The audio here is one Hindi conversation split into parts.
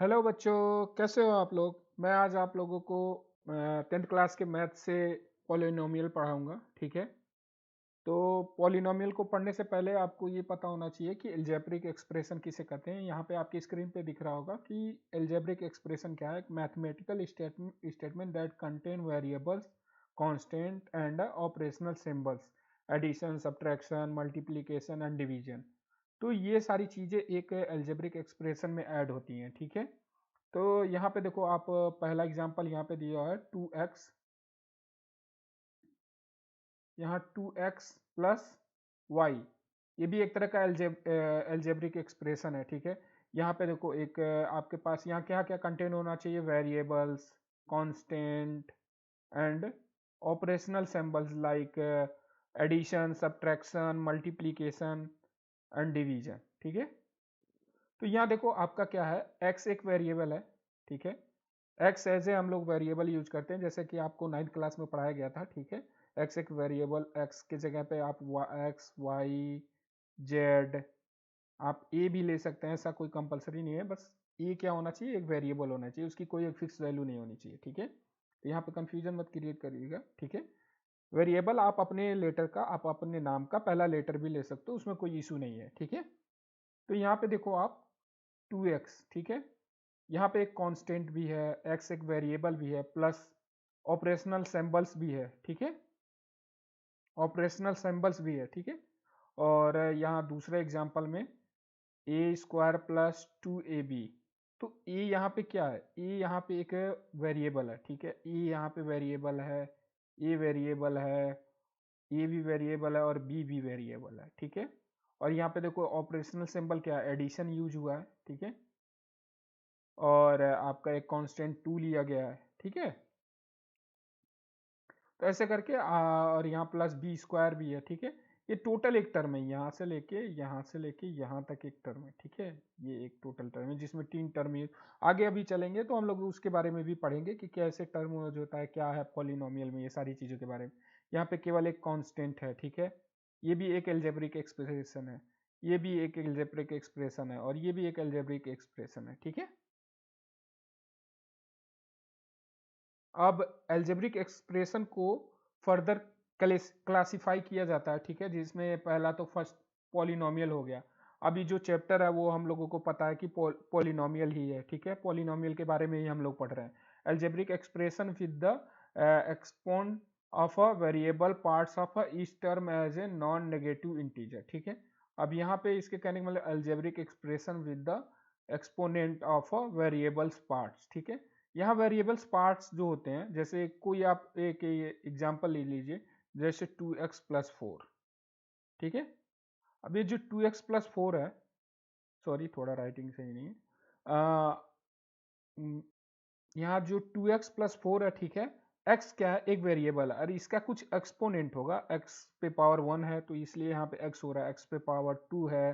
हेलो बच्चों, कैसे हो आप लोग। मैं आज आप लोगों को 10th क्लास के मैथ से पॉलिनोमियल पढ़ाऊंगा। ठीक है। तो पॉलिनोमियल को पढ़ने से पहले आपको ये पता होना चाहिए कि एल्जेब्रिक एक्सप्रेशन किसे कहते हैं। यहाँ पे आपकी स्क्रीन पे दिख रहा होगा कि एल्जेब्रिक एक्सप्रेशन क्या है। Mathematical statement that contain variables, constant and operational symbols, addition, subtraction, multiplication and division. तो ये सारी चीज़ें एक एल्जेब्रिक एक्सप्रेशन में ऐड होती हैं। ठीक है। तो यहाँ पे देखो आप पहला एग्जांपल यहाँ पे दिया है 2x, यहाँ 2x प्लस वाई। ये भी एक तरह का एल्जेब्रिक एक्सप्रेशन है। ठीक है। यहाँ पे देखो एक आपके पास यहाँ क्या क्या कंटेन होना चाहिए, variables, constant and operational symbols like addition, subtraction, multiplication and division. ठीक है। तो यहाँ देखो आपका क्या है, x एक वेरिएबल है। ठीक है। एक्स एज ए हम लोग वेरिएबल यूज करते हैं, जैसे कि आपको 9th क्लास में पढ़ाया गया था। ठीक है। एक्स एक वेरिएबल, एक्स की जगह पे आप एक्स वाई जेड, आप ए भी ले सकते हैं, ऐसा कोई कंपलसरी नहीं है। बस ए क्या होना चाहिए, एक वेरिएबल होना चाहिए, उसकी कोई एक फिक्स वैल्यू नहीं होनी चाहिए। ठीक है। तो यहाँ पे कंफ्यूजन मत क्रिएट करिएगा। ठीक है। वेरिएबल आप अपने लेटर का, आप अपने नाम का पहला लेटर भी ले सकते हो, उसमें कोई इशू नहीं है। ठीक है। तो यहाँ पे देखो आप 2x। ठीक है। यहाँ पे एक कांस्टेंट भी है, x एक वेरिएबल भी है, प्लस ऑपरेशनल सिंबल्स भी है। ठीक है। ऑपरेशनल सिंबल्स भी है। ठीक है। और यहाँ दूसरे एग्जांपल में ए स्क्वायर प्लस 2ab। तो ए यहाँ पे क्या है, ए यहाँ पे एक वेरिएबल है। ठीक है। ए यहाँ पे वेरिएबल है, ए वेरिएबल है, ए भी वेरिएबल है और बी भी वेरिएबल है। ठीक है। और यहाँ पे देखो ऑपरेशनल सिंबल क्या है, एडिशन यूज हुआ है। ठीक है। और आपका एक कांस्टेंट 2 लिया गया है। ठीक है। तो ऐसे करके और यहाँ प्लस बी स्क्वायर भी है। ठीक है। ये टोटल एक टर्म है, यहाँ से लेके यहाँ तक एक टर्म है। ठीक है। ये एक टोटल टर्म है जिसमें 3 टर्म है। आगे अभी चलेंगे तो हम लोग उसके बारे में भी पढ़ेंगे कि कैसे टर्म जो होता है, क्या है पॉलिनोमियल में, ये सारी चीज़ों के बारे में। यहाँ पे केवल एक कांस्टेंट है। ठीक है। ये भी एक एल्जेब्रिक एक्सप्रेशन है, ये भी एक एल्जेब्रिक एक्सप्रेशन है, और ये भी एक एल्जेब्रिक एक्सप्रेशन है। ठीक है। अब एल्जेब्रिक एक्सप्रेशन को फर्दर क्लासिफाई किया जाता है। ठीक है। जिसमें पहला तो फर्स्ट पॉलिनोमियल हो गया। अभी जो चैप्टर है वो हम लोगों को पता है कि पॉलिनोमियल ही है। ठीक है। पॉलिनोमियल के बारे में ही हम लोग पढ़ रहे हैं। Algebraic expression with the exponent of a variable parts of a each term as a non negative integer. ठीक है। अब यहाँ पे इसके कहने का मतलब algebraic expression with the exponent of a variables parts. ठीक है। यहाँ वेरिएबल्स पार्ट्स जो होते हैं, जैसे कोई आप एक एग्जांपल ले लीजिए, जैसे 2x प्लस 4। ठीक है। अब ये जो 2x प्लस 4 है, सॉरी थोड़ा राइटिंग सही नहीं है, उम, यहाँ जो 2x प्लस 4 है। ठीक है। x क्या है, एक वेरिएबल है, और इसका कुछ एक्सपोनेंट होगा। x पे पावर 1 है तो इसलिए यहाँ पे x हो रहा है, x पे पावर 2 है।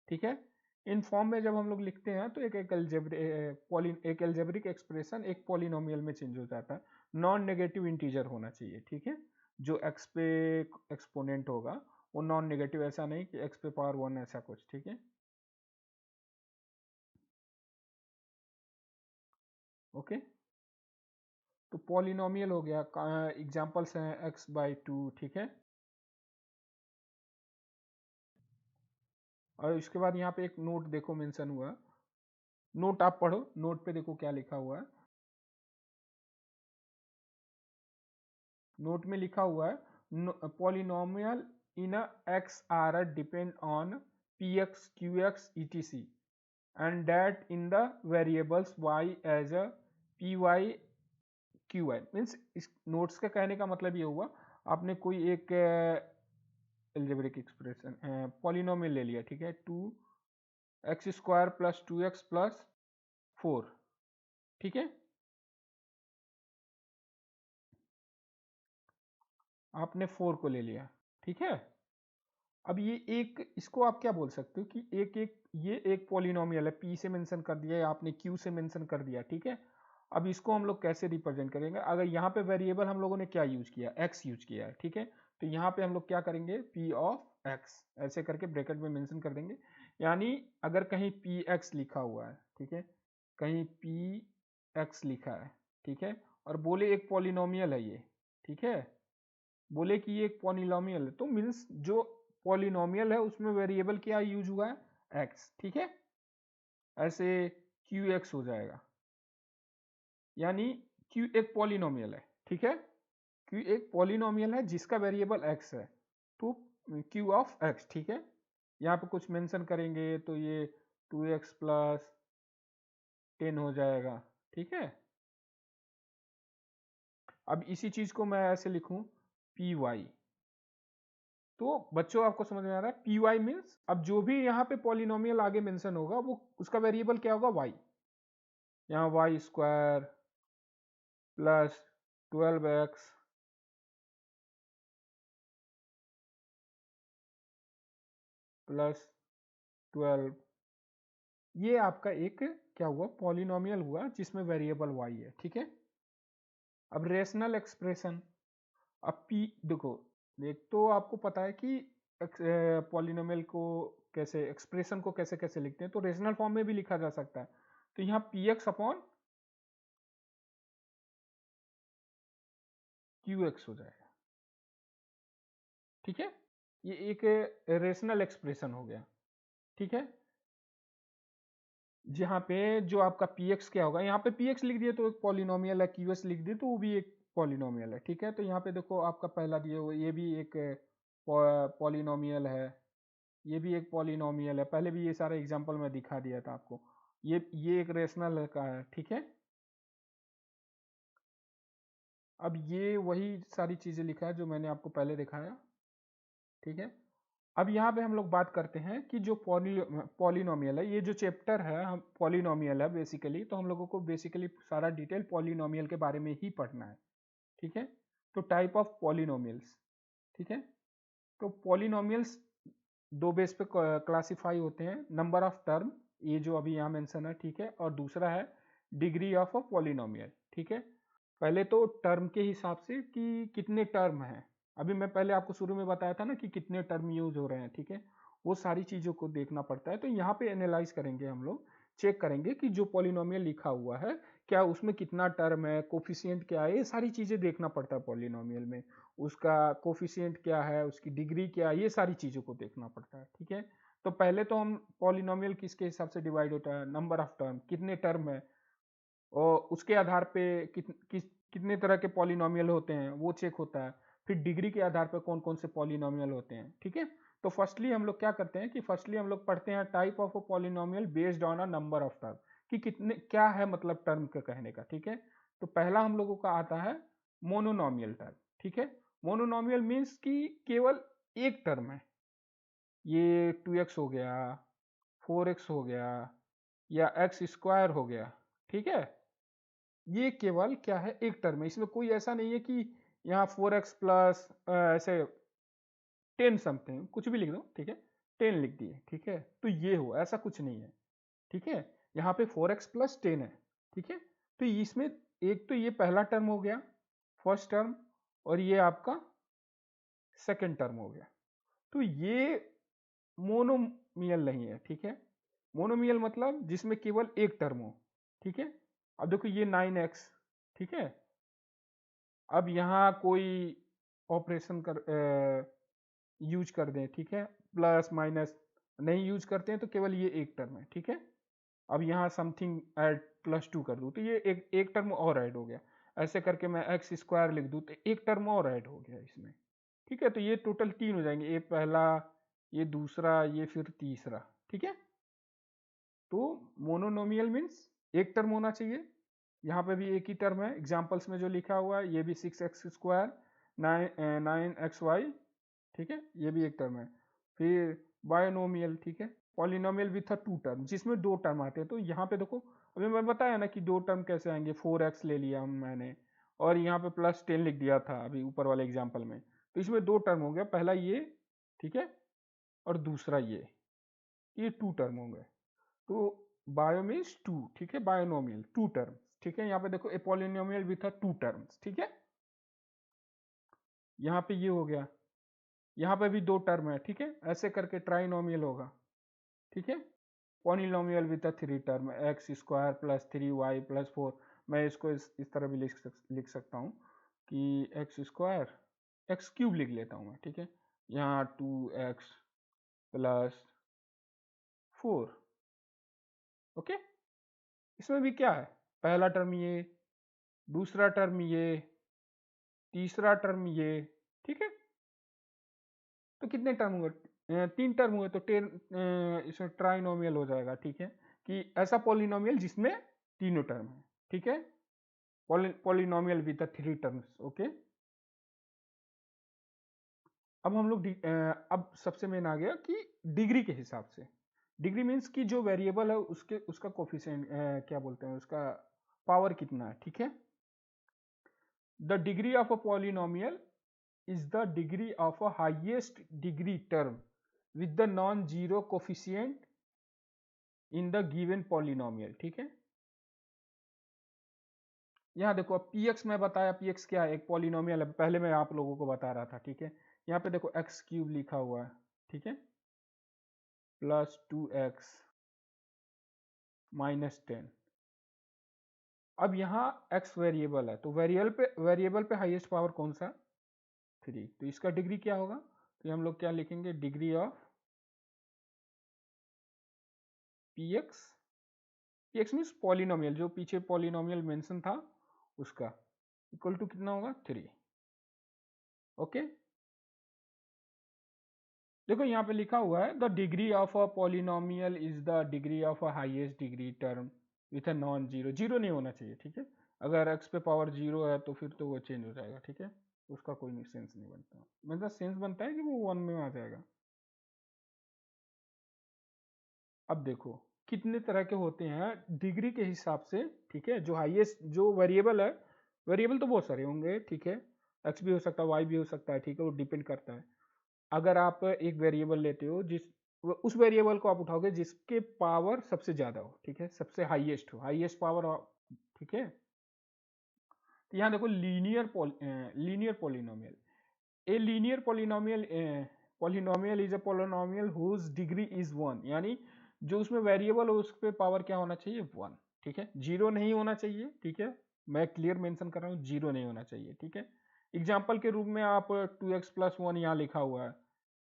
ठीक है। इन फॉर्म में जब हम लोग लिखते हैं तो एक एल्जेब्रिक एक्सप्रेशन एक पॉलिनोमियल में चेंज हो जाता है। नॉन नेगेटिव इंटीजर होना चाहिए। ठीक है। जो x पे एक्सपोनेंट होगा वो नॉन नेगेटिव, ऐसा नहीं कि x पे पावर 1 ऐसा कुछ। ठीक है। ओके। तो पॉलिनोमियल हो गया, एग्जांपल्स हैं x/2। ठीक है। और इसके बाद यहाँ पे एक नोट देखो मेंशन हुआ है। नोट आप पढ़ो, नोट पे देखो क्या लिखा हुआ है। नोट में लिखा हुआ है, polynomial in x are depend on p x q x etc and that in the variables y as a p y q y. Means इस नोट्स का कहने का मतलब ये हुआ, आपने कोई एक एल्जेब्रिक एक्सप्रेशन पॉलिनोमियल ले लिया। ठीक है। 2x² plus 2x plus 4। ठीक है। आपने 4 को ले लिया। ठीक है। अब ये एक, इसको आप क्या बोल सकते हो कि एक एक ये एक पॉलिनोमियल है, p से मेंशन कर दिया या आपने q से मेंशन कर दिया। ठीक है। अब इसको हम लोग कैसे रिप्रेजेंट करेंगे, अगर यहाँ पे वेरिएबल हम लोगों ने क्या यूज किया, x यूज किया है। ठीक है। तो यहाँ पे हम लोग क्या करेंगे, p ऑफ x ऐसे करके ब्रैकेट में मेंशन कर देंगे। यानी अगर कहीं px लिखा हुआ है, ठीक है, कहीं पी एक्स लिखा है, ठीक है, और बोले एक पॉलिनोमियल है ये, ठीक है, बोले कि ये एक पॉलिनोमियल है, तो मीन्स जो पॉलिनोमियल है उसमें वेरिएबल क्या यूज हुआ है, एक्स, ठीक है, ऐसे क्यू एक्स हो जाएगा, यानी क्यू एक पॉलिनोमियल है, ठीक है, क्यू एक पॉलिनोमियल है जिसका वेरिएबल एक्स है, तो क्यू ऑफ एक्स, ठीक है, यहाँ पे कुछ मेंशन करेंगे तो ये 2x प्लस 10 हो जाएगा, ठीक है। अब इसी चीज को मैं ऐसे लिखूं पी वाई, तो बच्चों आपको समझ में आ रहा है, पी वाई मीन्स अब जो भी यहाँ पे पॉलिनोमियल आगे मेंशन होगा वो उसका वेरिएबल क्या होगा, वाई, यहाँ Y square plus 12x plus 12, ये आपका एक क्या हुआ, पॉलिनोमियल हुआ जिसमें वेरिएबल वाई है, ठीक है। अब रेशनल एक्सप्रेशन, अब पी देखो, एक तो आपको पता है कि पॉलिनोमियल को कैसे, एक्सप्रेशन को कैसे कैसे लिखते हैं, तो रेशनल फॉर्म में भी लिखा जा सकता है, तो यहाँ P x upon Q x हो जाएगा, ठीक है, ये एक रेशनल एक्सप्रेशन हो गया, ठीक है, जहाँ पे जो आपका पी एक्स क्या होगा, यहाँ पे पी एक्स लिख दिए तो एक पॉलिनोमियल है, क्यू एस लिख दिए तो वो भी एक पॉलिनोमियल है, ठीक है, तो यहाँ पे देखो आपका पहला दिए हुए ये भी एक पॉलिनोमियल है, ये भी एक पॉलिनोमियल है, पहले भी ये सारे एग्जांपल में दिखा दिया था आपको, ये एक रेशनल का है, ठीक है। अब ये वही सारी चीजें लिखा है जो मैंने आपको पहले दिखाया, ठीक है। अब यहाँ पे हम लोग बात करते हैं कि जो पॉलिनोमियल है, ये जो चैप्टर है हम पॉलिनोमियल है बेसिकली, तो हम लोगों को बेसिकली सारा डिटेल पॉलिनोमियल के बारे में ही पढ़ना है, ठीक है। तो टाइप ऑफ पॉलिनोमियल्स, ठीक है, तो पॉलिनोमियल्स दो बेस पे क्लासिफाई होते हैं, नंबर ऑफ टर्म, ये जो अभी यहाँ मेंशन है, ठीक है, और दूसरा है डिग्री ऑफ अ पॉलिनोमियल, ठीक है। पहले तो टर्म के हिसाब से कि कितने टर्म हैं, अभी मैं पहले आपको शुरू में बताया था ना कि कितने टर्म यूज हो रहे हैं, ठीक है, वो सारी चीजों को देखना पड़ता है, तो यहाँ पे एनालाइज करेंगे हम लोग, चेक करेंगे कि जो पॉलिनोमियल लिखा हुआ है क्या उसमें कितना टर्म है, कोफिशिएंट क्या है, ये सारी चीजें देखना पड़ता है पॉलिनोमियल में, उसका कोफिशिएंट क्या है, उसकी डिग्री क्या है, ये सारी चीजों को देखना पड़ता है, ठीक है। तो पहले तो हम पॉलिनोमियल किसके हिसाब से डिवाइड होता है, नंबर ऑफ टर्म, कितने टर्म है, और उसके आधार पे कितने तरह के पॉलिनोमियल होते हैं वो चेक होता है, फिर डिग्री के आधार पे कौन कौन से पॉलिनोमियल होते हैं, ठीक है। तो फर्स्टली हम लोग क्या करते हैं कि फर्स्टली हम लोग पढ़ते हैं type of a polynomial based on a number of term, कि कितने क्या है मतलब टर्म का कहने का, ठीक है। तो पहला हम लोगों का आता है मोनोनोमियल टर्म, ठीक है। मोनोनोमियल मीन्स कि केवल एक टर्म है, ये 2x हो गया, 4x हो गया, या एक्स स्क्वायर हो गया, ठीक है, ये केवल क्या है, एक टर्म है, इसमें कोई ऐसा नहीं है कि यहाँ 4x प्लस ऐसे 10 समथिंग कुछ भी लिख दो, ठीक है, 10 लिख दिए, ठीक है, तो ये हो, ऐसा कुछ नहीं है, ठीक है, यहाँ पे 4x प्लस 10 है, ठीक है, तो इसमें एक तो ये पहला टर्म हो गया, फर्स्ट टर्म, और ये आपका सेकेंड टर्म हो गया, तो ये मोनोमियल नहीं है, ठीक है। मोनोमियल मतलब जिसमें केवल एक टर्म हो, ठीक है। अब देखो ये 9x, ठीक है, अब यहाँ कोई ऑपरेशन कर यूज कर दें, ठीक है, प्लस माइनस नहीं यूज करते हैं तो केवल ये एक टर्म है, ठीक है। अब यहाँ समथिंग ऐड +2 कर दूँ तो ये एक टर्म और ऐड हो गया, ऐसे करके मैं एक्स स्क्वायर लिख दूँ तो एक टर्म और ऐड हो गया इसमें, ठीक है, तो ये टोटल 3 हो जाएंगे, ये पहला, ये दूसरा, ये फिर तीसरा, ठीक है। तो मोनोनोमियल मीन्स एक टर्म होना चाहिए, यहाँ पे भी एक ही टर्म है, एग्जाम्पल्स में जो लिखा हुआ है ये भी 6x स्क्वायर 9xy, ठीक है, ये भी एक टर्म है। फिर बायोनोमियल, ठीक है, पॉलिनोमियल विथ अ 2 टर्म, जिसमें 2 टर्म आते हैं, तो यहाँ पे देखो अभी मैं बताया ना कि 2 टर्म कैसे आएंगे, 4x ले लिया मैंने और यहाँ पे +10 लिख दिया था अभी ऊपर वाले एग्जाम्पल में, तो इसमें 2 टर्म हो गया, पहला ये, ठीक है, और दूसरा ये 2 टर्म हो गए, तो बायो मीन्स 2, ठीक है, बायोनोमियल 2 टर्म्स, ठीक है, यहाँ पे देखो a polynomial with a 2 terms, ठीक है, यहाँ पे ये हो गया, यहाँ पे भी 2 टर्म है, ठीक है, ऐसे करके ट्राइनोमियल होगा, ठीक है। Polynomial with a 3 term x square plus 3y plus 4, मैं इसको इस तरह भी लिख सकता हूँ कि एक्स स्क्वायर, एक्स क्यूब लिख लेता हूँ मैं, ठीक है। यहाँ 2x प्लस 4, ओके। इसमें भी क्या है, पहला टर्म ये, दूसरा टर्म ये, तीसरा टर्म ये, ठीक है। तो कितने टर्म हुए, 3 टर्म हुए, तो इसमें ट्राइनोमियल हो जाएगा, ठीक है। कि ऐसा पॉलिनोमियल जिसमें तीनों टर्म है, ठीक है। Polynomial with 3 terms, okay. अब हम लोग अब सबसे मेन आ गया कि डिग्री के हिसाब से, डिग्री मीन्स कि जो वेरिएबल है उसका कोफिशिएंट क्या बोलते हैं, उसका पावर कितना है, ठीक है। The degree of a polynomial is the degree of a highest degree term with the non-zero coefficient in the given polynomial, ठीक है। यहाँ देखो अब px मैं बताया, px क्या है, एक पॉलिनोमियल है, पहले मैं आप लोगों को बता रहा था, ठीक है। यहाँ पे देखो एक्स क्यूब लिखा हुआ है, ठीक है, प्लस 2x माइनस 10। अब यहाँ x वेरिएबल है, तो वेरिएबल पे हाईएस्ट पावर कौन सा, 3, तो इसका डिग्री क्या होगा, तो हम लोग क्या लिखेंगे, degree of px, px means polynomial, जो पीछे पॉलिनोमियल मेंशन था उसका, इक्वल टू कितना होगा, 3, ओके। देखो यहाँ पे लिखा हुआ है the degree of a polynomial is the degree of a highest degree term with a non zero, zero नहीं होना चाहिए, ठीक है। अगर x पे पावर जीरो है तो फिर तो वो चेंज हो जाएगा, ठीक है, उसका कोई नहीं सेंस नहीं बनता, मतलब सेंस बनता है कि वो 1 में आ जाएगा। अब देखो कितने तरह के होते हैं डिग्री के हिसाब से, ठीक है। जो हाईएस्ट जो वेरिएबल है, वेरिएबल तो बहुत सारे होंगे, ठीक है, एक्स भी हो सकता है, वाई भी हो सकता है, ठीक है, वो डिपेंड करता है। अगर आप एक वेरिएबल लेते हो उस वेरिएबल को आप उठाओगे जिसके पावर सबसे ज्यादा हो, ठीक है, सबसे हाईएस्ट हो, हाईएस्ट पावर, ठीक है। तो यहाँ देखो linear polynomial, a linear polynomial is a polynomial whose degree is 1, यानी जो उसमें वेरिएबल हो उस पे पावर क्या होना चाहिए, 1, ठीक है, जीरो नहीं होना चाहिए, ठीक है। मैं क्लियर मेंशन कर रहा हूँ, जीरो नहीं होना चाहिए, ठीक है। एग्जाम्पल के रूप में आप 2x प्लस 1 यहाँ लिखा हुआ है,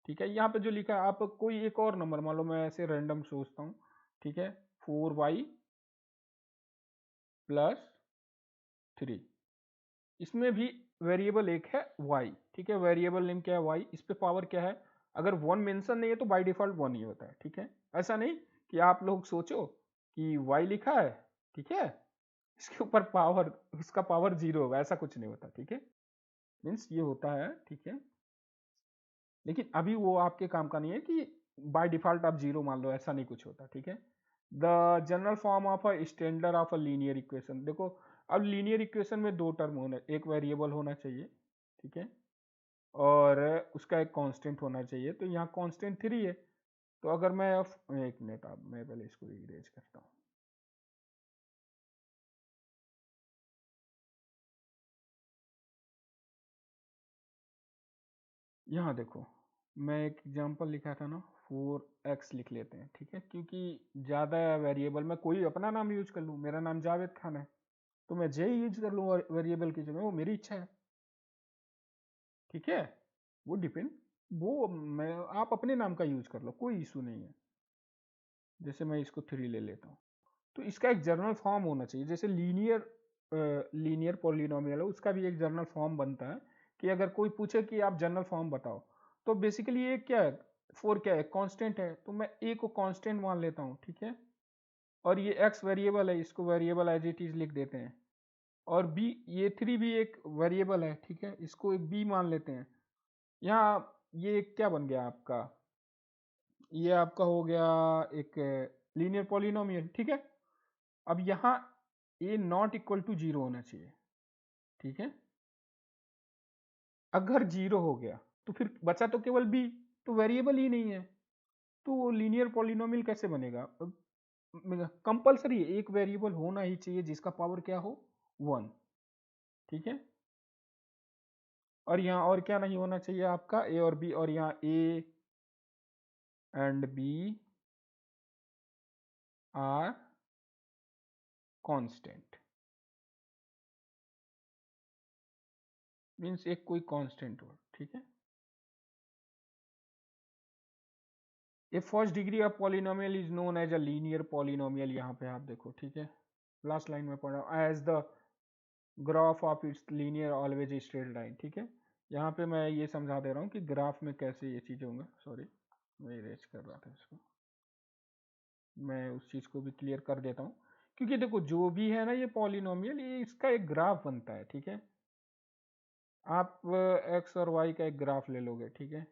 ठीक है। यहाँ पे जो लिखा है आप कोई एक और नंबर मान लो, मैं ऐसे रैंडम सोचता हूँ, ठीक है, 4y प्लस 3, इसमें भी वेरिएबल एक है y, ठीक है, वेरिएबल नेम क्या है y, इस पे पावर क्या है, अगर 1 मेंशन नहीं है तो बाय डिफॉल्ट 1 ही होता है, ठीक है। ऐसा नहीं कि आप लोग सोचो कि y लिखा है, ठीक है, इसके ऊपर पावर, उसका पावर 0 होगा, ऐसा कुछ नहीं होता, ठीक है। मीन्स ये होता है, ठीक है, लेकिन अभी वो आपके काम का नहीं है कि बाय डिफॉल्ट आप 0 मान लो, ऐसा नहीं कुछ होता, ठीक है। The general form of a standard of a linear equation, देखो अब लीनियर इक्वेशन में 2 टर्म होना, एक वेरिएबल होना चाहिए, ठीक है, और उसका एक कांस्टेंट होना चाहिए, तो यहाँ कांस्टेंट 3 है। तो अगर मैं एक मिनट, अब मैं पहले इसको इरेज करता हूँ। यहाँ देखो मैं एक एग्जांपल लिखा था ना, 4x लिख लेते हैं, ठीक है, क्योंकि ज़्यादा वेरिएबल, मैं कोई अपना नाम यूज कर लूँ, मेरा नाम जावेद खान है, तो मैं जे यूज कर लूँ वेरिएबल की जगह, वो मेरी इच्छा है, ठीक है। वो डिपेंड, वो मैं, आप अपने नाम का यूज कर लो, कोई इशू नहीं है। जैसे मैं इसको 3 ले लेता हूँ, तो इसका एक जर्नल फॉर्म होना चाहिए, जैसे लीनियर पॉलिनोमियल है, उसका भी एक जर्नल फॉर्म बनता है, कि अगर कोई पूछे कि आप जर्नल फॉर्म बताओ, तो बेसिकली ये क्या है, 4 क्या है, कांस्टेंट है, तो मैं a को कांस्टेंट मान लेता हूँ, ठीक है, और ये x वेरिएबल है, इसको वेरिएबल एज इट इज लिख देते हैं, और b, ये 3 भी एक वेरिएबल है, ठीक है, इसको एक b मान लेते हैं। यहाँ ये क्या बन गया आपका, ये आपका हो गया एक लीनियर पॉलिनोमियल, ठीक है। अब यहाँ a नॉट इक्वल टू 0 होना चाहिए, ठीक है। अगर 0 हो गया तो फिर बचा तो केवल b, तो वेरिएबल ही नहीं है, तो लीनियर पॉलिनोमियल कैसे बनेगा, कंपलसरी एक वेरिएबल होना ही चाहिए जिसका पावर क्या हो, 1, ठीक है। और यहाँ और क्या नहीं होना चाहिए आपका, a और b, और यहाँ a and b are constant, means एक कोई कांस्टेंट हो, ठीक है। A first degree of polynomial is known as a linear polynomial, यहाँ पे आप देखो, ठीक है, लास्ट लाइन में पढ़ा, as the graph of its linear always straight line, ठीक है। यहाँ पे मैं ये समझा दे रहा हूँ कि ग्राफ में कैसे ये चीज़ें होंगे। सॉरी, मैं इरेज कर रहा था इसको, मैं उस चीज़ को भी क्लियर कर देता हूँ, क्योंकि देखो जो भी है ना ये पॉलिनोमियल, ये इसका एक ग्राफ बनता है, ठीक है। आप एक्स और वाई का एक ग्राफ ले लोगे, ठीक है,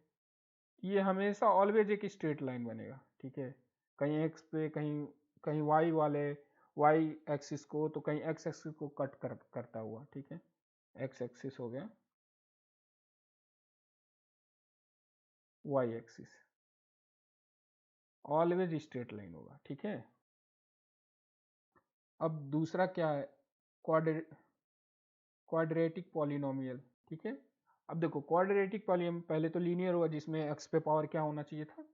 ये हमेशा ऑलवेज एक स्ट्रेट लाइन बनेगा, ठीक है। कहीं एक्स पे, कहीं कहीं वाई वाले वाई एक्सिस को, तो कहीं एक्स एक्सिस को कट करता हुआ, ठीक है। एक्स एक्सिस हो गया, y axis, always straight line होगा, ठीक है। अब दूसरा क्या है, क्वाड्रेटिक पॉलिनोमियल, ठीक है। अब देखो क्वाड्रेटिक पॉलिनोमियल पहले तो लीनियर हुआ, जिसमें एक्स पे पावर क्या होना चाहिए था,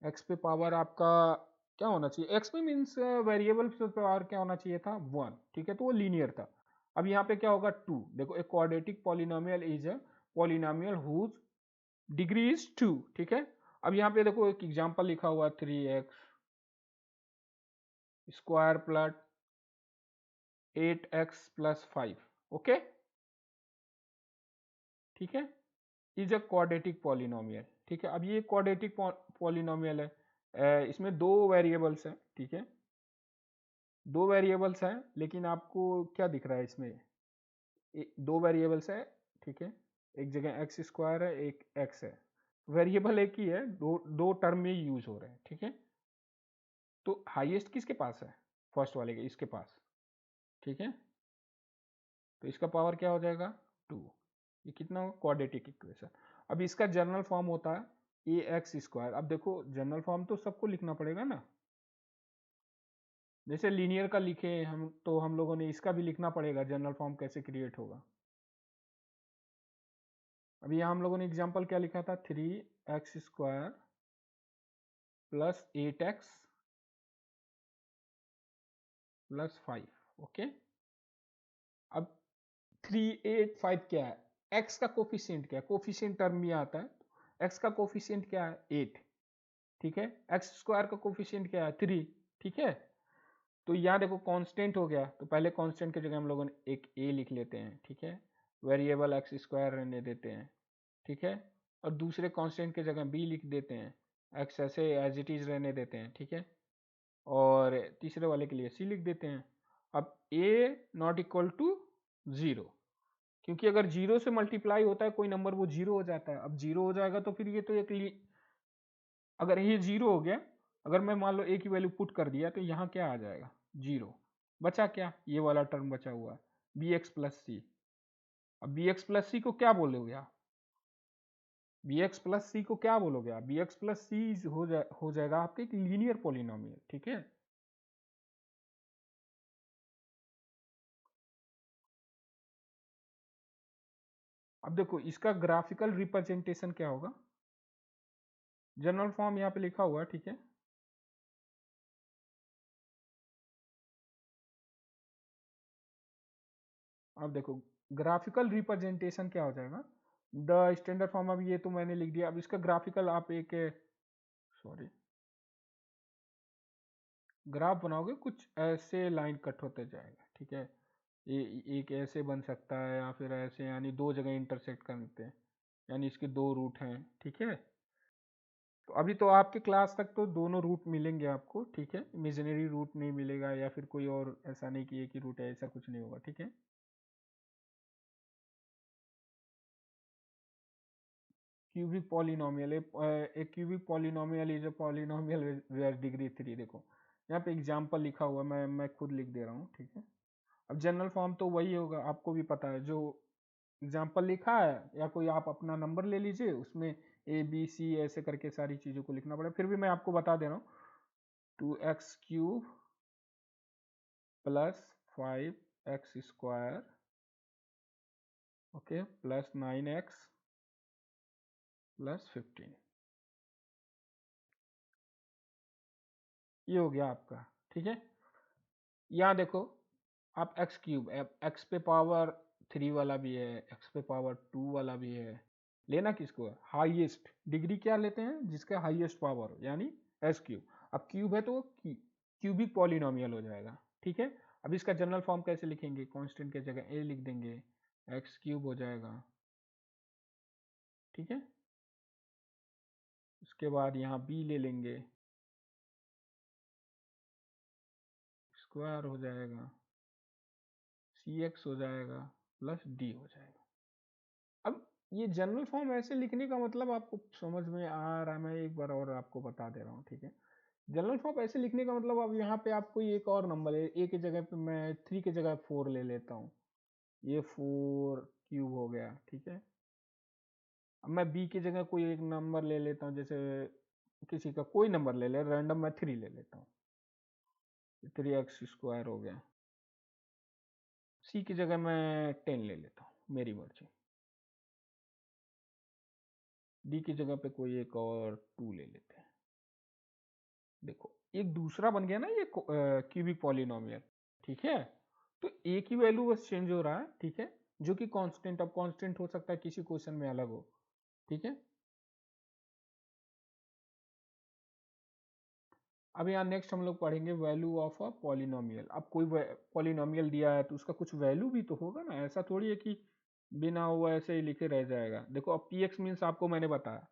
एक्स पे पावर आपका क्या होना चाहिए, एक्स पे मीन्स वेरिएबल पे पावर क्या होना चाहिए था, 1, ठीक है, तो वो लीनियर था। अब यहाँ पे क्या होगा, 2। देखो एक quadratic polynomial is a polynomial whose degree is 2, ठीक है। अब यहाँ पे देखो एक एग्जांपल लिखा हुआ, 3x square plus 8x plus 5, okay, ठीक है, इज अ क्वाड्रेटिक पॉलिनोमियल, ठीक है। अब ये क्वाड्रेटिक पॉलिनोमियल है, इसमें दो वेरिएबल्स हैं, ठीक है, दो वेरिएबल्स हैं, लेकिन आपको क्या दिख रहा है इसमें, दो वेरिएबल्स है, ठीक है, एक जगह एक्स स्क्वायर है, एक एक्स है, वेरिएबल एक ही है, दो दो टर्म में यूज हो रहे हैं, ठीक है। तो हाईएस्ट किसके पास है, फर्स्ट वाले के, इसके पास, ठीक है, तो इसका पावर क्या हो जाएगा, 2। ये कितना हो, क्वाड्रेटिक इक्वेशन। अब इसका जनरल फॉर्म होता है ए एक्स स्क्वायर। अब देखो जनरल फॉर्म तो सबको लिखना पड़ेगा ना, जैसे लीनियर का लिखे हम, तो हम लोगों ने इसका भी लिखना पड़ेगा, जनरल फॉर्म कैसे क्रिएट होगा। अभी यहाँ हम लोगों ने एग्जाम्पल क्या लिखा था, 3x square plus 8x plus 5, okay. अब 3, 8, 5 क्या है, x का कोफिशिएंट क्या है, कोफिशिएंट टर्म में आता है, x का कोफिशिएंट क्या है, 8, ठीक है। एक्स स्क्वायर का कोफिशिएंट क्या है, 3, ठीक है। तो यहाँ देखो कांस्टेंट हो गया, तो पहले कांस्टेंट की जगह हम लोगों ने एक a लिख लेते हैं, ठीक है, वेरिएबल एक्स स्क्वायर रहने देते हैं, ठीक है, और दूसरे कांस्टेंट की जगह b लिख देते हैं, x ऐसे एज इट इज रहने देते हैं, ठीक है, और तीसरे वाले के लिए c लिख देते हैं। अब a नॉट इक्वल टू 0, क्योंकि अगर 0 से मल्टीप्लाई होता है कोई नंबर, वो 0 हो जाता है। अब 0 हो जाएगा तो फिर ये तो एक, अगर ये 0 हो गया, अगर मैं मान लो a की वैल्यू पुट कर दिया, तो यहाँ क्या आ जाएगा, 0, बचा क्या, ये वाला टर्म बचा हुआ है, बी एक्स प्लस सी। अब बी एक्स प्लस सी को क्या बोलोगे आप, बी एक्स प्लस सी को क्या बोलोगे आप, बी एक्स प्लस सी हो जाएगा आपके एक लीनियर पॉलिनोमियल, ठीक है। अब देखो इसका ग्राफिकल रिप्रेजेंटेशन क्या होगा, जनरल फॉर्म यहाँ पे लिखा हुआ है, ठीक है। अब देखो ग्राफिकल रिप्रेजेंटेशन क्या हो जाएगा, द स्टैंडर्ड फॉर्म, अब ये तो मैंने लिख दिया, अब इसका ग्राफिकल आप एक, सॉरी, ग्राफ बनाओगे कुछ ऐसे लाइन कट होते जाएगा, ठीक है, ये एक ऐसे बन सकता है, या फिर ऐसे, यानी दो जगह इंटरसेक्ट करते हैं, यानी इसके दो रूट हैं, ठीक है। तो अभी तो आपके क्लास तक तो दोनों रूट मिलेंगे आपको, ठीक है, इमेजिनरी रूट नहीं मिलेगा, या फिर कोई और ऐसा नहीं कि एक ही रूट है, ऐसा कुछ नहीं होगा, ठीक है। क्यूबिक पॉलिनोमियल, एक cubic polynomial is a polynomial where degree 3, देखो यहाँ पे एग्जांपल लिखा हुआ है, मैं खुद लिख दे रहा हूँ, ठीक है। अब जनरल फॉर्म तो वही होगा, आपको भी पता है, जो एग्जाम्पल लिखा है, या कोई आप अपना नंबर ले लीजिए, उसमें ए बी सी ऐसे करके सारी चीज़ों को लिखना पड़ेगा, फिर भी मैं आपको बता दे रहा हूँ, 2x³ plus 5x square, okay, plus 9x plus 15, ये हो गया आपका, ठीक है। यहाँ देखो आप एक्स क्यूब, एक्स पे पावर 3 वाला भी है, एक्स पे पावर 2 वाला भी है। लेना किसको है? हाईएस्ट डिग्री क्या लेते हैं? जिसका हाईएस्ट पावर यानी एस क्यूब। अब क्यूब है तो क्यूबिक पॉलिनोमियल हो जाएगा, ठीक है। अब इसका जनरल फॉर्म कैसे लिखेंगे? कांस्टेंट के जगह ए लिख देंगे, एक्स क्यूब हो जाएगा, ठीक है। उसके बाद यहाँ बी ले लेंगे, स्क्वायर हो जाएगा, सी एक्स हो जाएगा, प्लस डी हो जाएगा। अब ये जनरल फॉर्म ऐसे लिखने का मतलब आपको समझ में आ रहा है, मैं एक बार और आपको बता दे रहा हूँ, ठीक है। जनरल फॉर्म ऐसे लिखने का मतलब अब यहाँ पे आपको एक और नंबर है, ए की जगह पे मैं 3 की जगह 4 ले लेता हूँ, ये 4 क्यूब हो गया, ठीक है। अब मैं बी की जगह कोई एक नंबर ले लेता हूँ, जैसे किसी का कोई नंबर ले ले, रैंडम मैं 3 ले लेता हूँ, 3x स्क्वायर हो गया। सी की जगह मैं 10 ले लेता हूँ, मेरी मर्जी। डी की जगह पे कोई एक और 2 ले लेते हैं। देखो एक दूसरा बन गया ना ये क्यूबिक पॉलिनोमियल, ठीक है। तो ए की वैल्यू बस चेंज हो रहा है, ठीक है, जो कि कांस्टेंट, अब कांस्टेंट हो सकता है किसी क्वेश्चन में अलग हो, ठीक है। अब यहाँ नेक्स्ट हम लोग पढ़ेंगे वैल्यू ऑफ अ पॉलिनोमियल। अब कोई पॉलिनोमियल दिया है तो उसका कुछ वैल्यू भी तो होगा ना, ऐसा थोड़ी है कि बिना हुआ ऐसे ही लिखे रह जाएगा। देखो अब पी एक्स मीन्स आपको मैंने बताया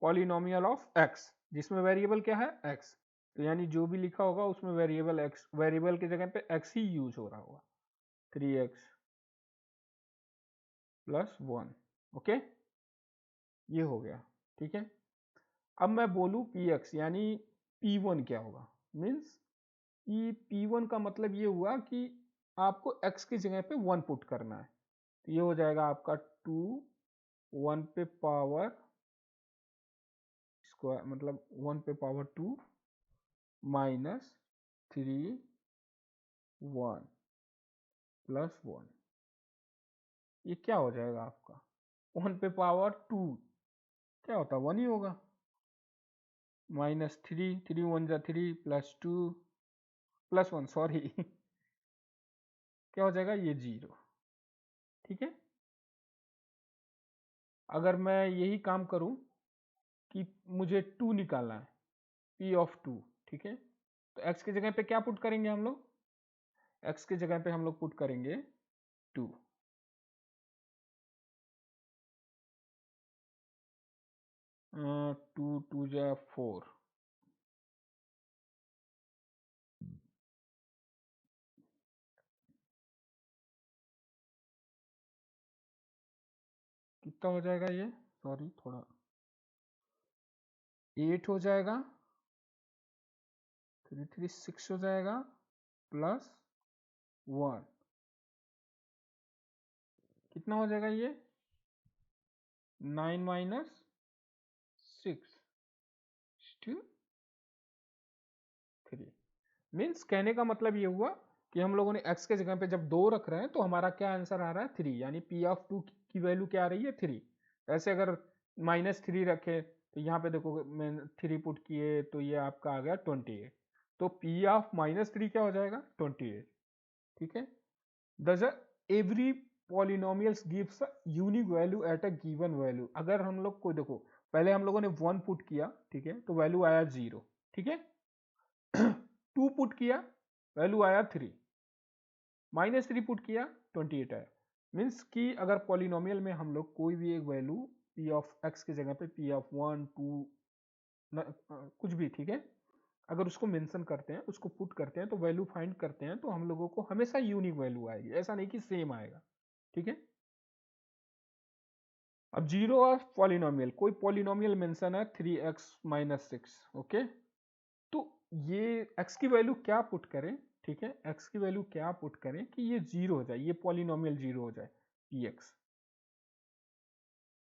पॉलिनोमियल ऑफ एक्स, जिसमें वेरिएबल क्या है? एक्स। तो यानी जो भी लिखा होगा उसमें वेरिएबल एक्स, वेरिएबल की जगह पे एक्स ही यूज हो रहा होगा, 3x प्लस 1, ओके, ये हो गया, ठीक है। अब मैं बोलूं पी एक्स यानी P1 क्या होगा? मीन्स P1 का मतलब ये हुआ कि आपको x की जगह पे 1 पुट करना है, तो ये हो जाएगा आपका 2 1 पे पावर स्क्वायर, मतलब 1 पे पावर 2 माइनस 3 1 प्लस 1, ये क्या हो जाएगा आपका? 1 पे पावर 2 क्या होता है? 1 ही होगा, माइनस 3 3 1 जा 3 प्लस 2 प्लस 1, सॉरी क्या हो जाएगा? ये 0, ठीक है। अगर मैं यही काम करूं कि मुझे 2 निकालना है, P ऑफ 2, ठीक है, तो x की जगह पे क्या पुट करेंगे हम लोग? x की जगह पे हम लोग पुट करेंगे 2, 2 2 जा 4, कितना हो जाएगा ये? सॉरी थोड़ा, 8 हो जाएगा, 3 3 6 हो जाएगा, प्लस 1, कितना हो जाएगा ये? 9 माइनस 6 टू 3। मीन्स कहने का मतलब ये हुआ कि हम लोगों ने x के जगह पे जब 2 रख रहे हैं तो हमारा क्या आंसर आ रहा है? 3, यानी P ऑफ 2 की वैल्यू क्या आ रही है? 3। ऐसे अगर माइनस 3 रखे तो यहाँ पे देखो मैं 3 पुट किए तो ये आपका आ गया 28, तो P ऑफ माइनस 3 क्या हो जाएगा? 28, ठीक है। Does every polynomials gives a unique value at a given value? अगर हम लोग को देखो पहले हम लोगों ने 1 पुट किया, ठीक है, तो वैल्यू आया 0, ठीक है। 2 पुट किया, वैल्यू आया 3, माइनस 3 पुट किया, 28 आया। मीन्स कि अगर पॉलिनोमियल में हम लोग कोई भी एक वैल्यू p ऑफ x की जगह पे p ऑफ 1 2 कुछ भी, ठीक है, अगर उसको मेंशन करते हैं, उसको पुट करते हैं, तो वैल्यू फाइंड करते हैं, तो हम लोगों को हमेशा यूनिक वैल्यू आएगी, ऐसा नहीं कि सेम आएगा, ठीक है। अब जीरो ऑफ पॉलिनोमियल, कोई पॉलिनोमियल मेंशन है 3x माइनस 6, ओके, तो ये x की वैल्यू क्या पुट करें, ठीक है, x की वैल्यू क्या पुट करें कि ये 0 हो जाए, ये पॉलिनोमियल 0 हो जाए, px।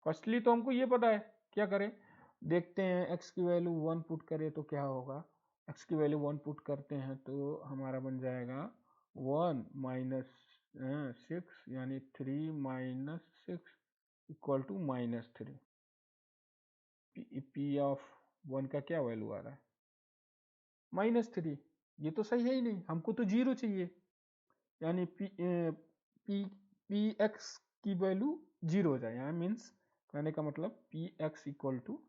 फर्स्टली तो हमको ये पता है, क्या करें? देखते हैं, x की वैल्यू 1 पुट करें तो क्या होगा? x की वैल्यू 1 पुट करते हैं तो हमारा बन जाएगा 1 माइनस 6 यानी 3 minus 6 equal to minus 3। P of 1 का क्या वैल्यू आ रहा है? -3, ये तो सही है ही नहीं, हमको तो 0 चाहिए, यानी पी एक्स की वैल्यू 0 हो जाए, यहाँ मीन्स कहने का मतलब पी एक्स इक्वल टू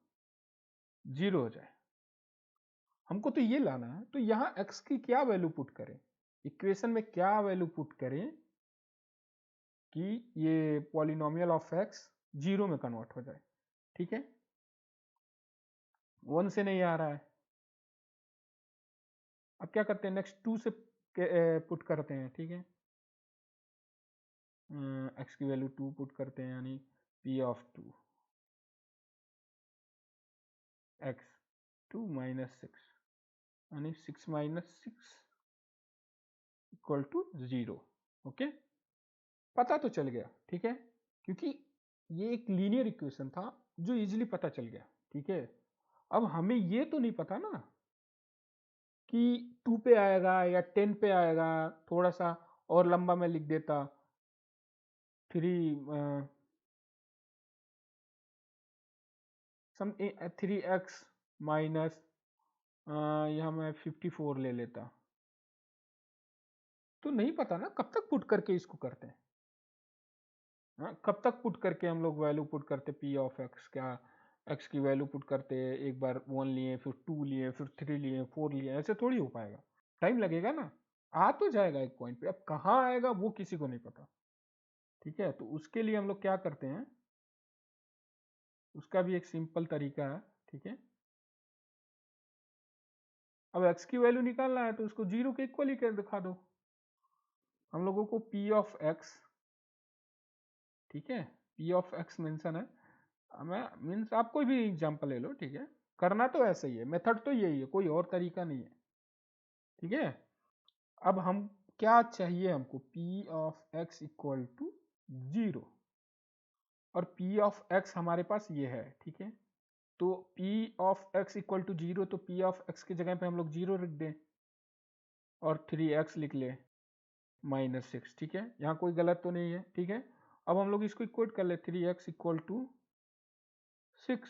0 हो जाए, हमको तो ये लाना है। तो यहाँ x की क्या वैल्यू पुट करें, इक्वेशन में क्या वैल्यू पुट करें कि ये पॉलिनोमियल ऑफ x 0 में कन्वर्ट हो जाए, ठीक है। 1 से नहीं आ रहा है, अब क्या करते हैं, नेक्स्ट 2 से पुट करते हैं, ठीक है। x की वैल्यू 2 पुट करते हैं, यानी p ऑफ 2 x 2 माइनस 6, यानी 6 माइनस 6 इक्वल टू 0। ओके, पता तो चल गया, ठीक है, क्योंकि ये एक लीनियर इक्वेशन था जो इजीली पता चल गया, ठीक है। अब हमें ये तो नहीं पता ना कि 2 पे आएगा या 10 पे आएगा, थोड़ा सा और लंबा मैं लिख देता 3x माइनस, यहाँ मैं 54 ले लेता, तो नहीं पता ना कब तक पुट करके इसको करते हैं, कब तक पुट करके हम लोग वैल्यू पुट करते p ऑफ x, क्या x की वैल्यू पुट करते एक बार 1 लिए, फिर 2 लिए, फिर 3 लिए, 4 लिए, ऐसे थोड़ी हो पाएगा, टाइम लगेगा ना। आ तो जाएगा एक पॉइंट पे, अब कहाँ आएगा वो किसी को नहीं पता, ठीक है। तो उसके लिए हम लोग क्या करते हैं, उसका भी एक सिंपल तरीका है, ठीक है। अब x की वैल्यू निकालना है तो उसको 0 के इक्वल ही कर दिखा दो, हम लोगों को p ऑफ x, ठीक है, p ऑफ x मेंशन है, मैं मीन्स आप कोई भी एग्जांपल ले लो, ठीक है, करना तो ऐसा ही है, मेथड तो यही है, कोई और तरीका नहीं है, ठीक है। अब हम क्या चाहिए, हमको p of x equal to 0, और p ऑफ x हमारे पास ये है, ठीक है। तो p of x equal to 0, तो p ऑफ x की जगह पे हम लोग 0 रख दें और 3x लिख ले माइनस 6, ठीक है, यहाँ कोई गलत तो नहीं है, ठीक है। अब हम लोग इसको इक्वेट कर ले, 3x equal to 6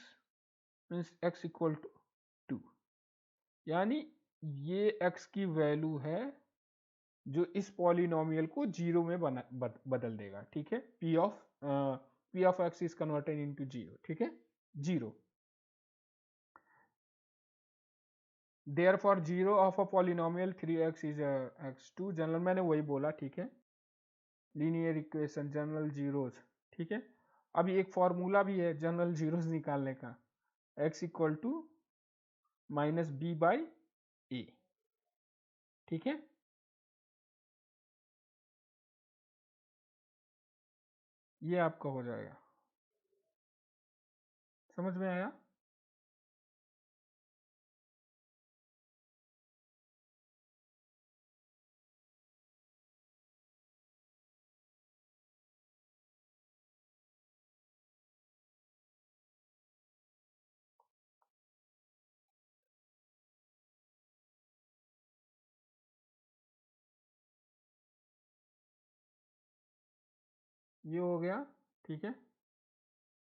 means x equal to 2, यानी ये x की वैल्यू है जो इस पॉलिनोमियल को 0 में बदल देगा, ठीक है। p of x is converted into 0, ठीक है, 0। Therefore 0 of a polynomial 3x is x2, general मैंने वही बोला, ठीक है, लीनियर इक्वेशन जनरल जीरोस, ठीक है। अब एक फॉर्मूला भी है जनरल जीरोस निकालने का, x equal to minus B by A, ठीक है। ये आपका हो जाएगा, समझ में आया। ये हो गया, ठीक है।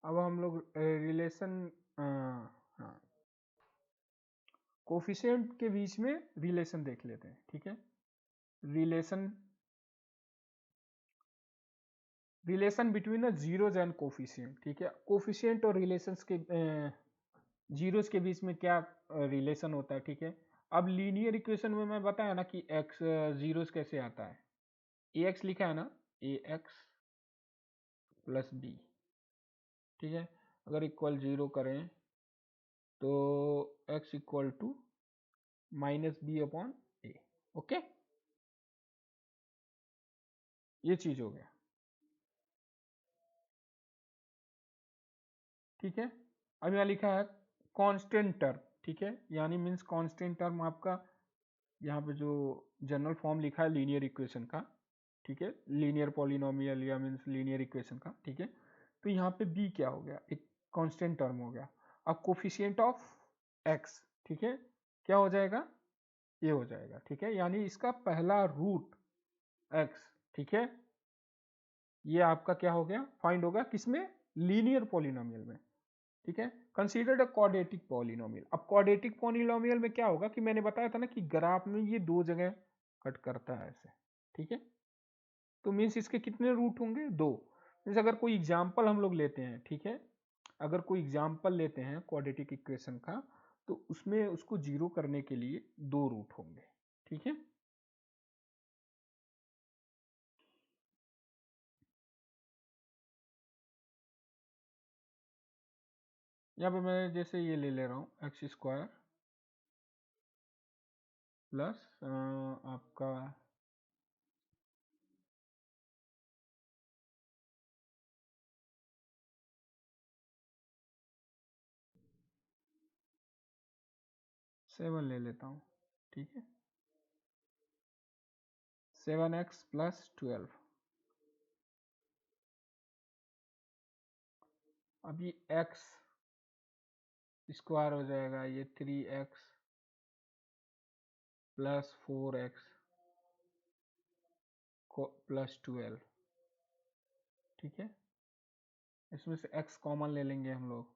अब हम लोग रिलेशन, हाँ, कोफिशिएंट के बीच में रिलेशन देख लेते हैं, ठीक है। Relation between a zeros and coefficient, ठीक है। कोफिशिएंट और रिलेशंस के जीरोस के बीच में क्या रिलेशन होता है, ठीक है। अब लीनियर इक्वेशन में मैं बताया ना कि x जीरोस कैसे आता है, ax लिखा है ना, ax प्लस बी, ठीक है। अगर इक्वल 0 करें तो x equal to minus b upon a, okay, ये चीज हो गया, ठीक है। अब यहाँ लिखा है कांस्टेंट टर्म, ठीक है, यानी मीन्स कांस्टेंट टर्म आपका यहाँ पे जो जनरल फॉर्म लिखा है लीनियर इक्वेशन का, ठीक है, लीनियर पॉलिनोमियल या मीन्स लीनियर इक्वेशन का, ठीक है। तो यहाँ पे b क्या हो गया, एक कांस्टेंट टर्म हो गया। अब कोफिशिएंट ऑफ x, ठीक है, क्या हो जाएगा, ये हो जाएगा, ठीक है, यानी इसका पहला रूट x, ठीक है, ये आपका क्या हो गया, फाइंड होगा किसमें, लीनियर पॉलिनोमियल में। ठीक है। Considered a quadratic polynomial. अब क्वाड्रेटिक पॉलिनोमियल में क्या होगा कि मैंने बताया था ना कि ग्राफ में ये दो जगह कट करता है ऐसे, ठीक है। तो मीन्स इसके कितने रूट होंगे? दो। मीन्स अगर कोई एग्जाम्पल हम लोग लेते हैं, ठीक है, अगर कोई एग्जाम्पल लेते हैं क्वाड्रेटिक इक्वेशन का, तो उसमें उसको जीरो करने के लिए दो रूट होंगे, ठीक है। यहाँ पे मैं जैसे ये ले ले रहा हूँ एक्स स्क्वायर प्लस आपका 7 ले लेता हूँ, ठीक है। 7x plus 12। अब ये x स्क्वायर हो जाएगा, ये 3x प्लस 4x प्लस 12, ठीक है। इसमें से x कॉमन ले लेंगे हम लोग,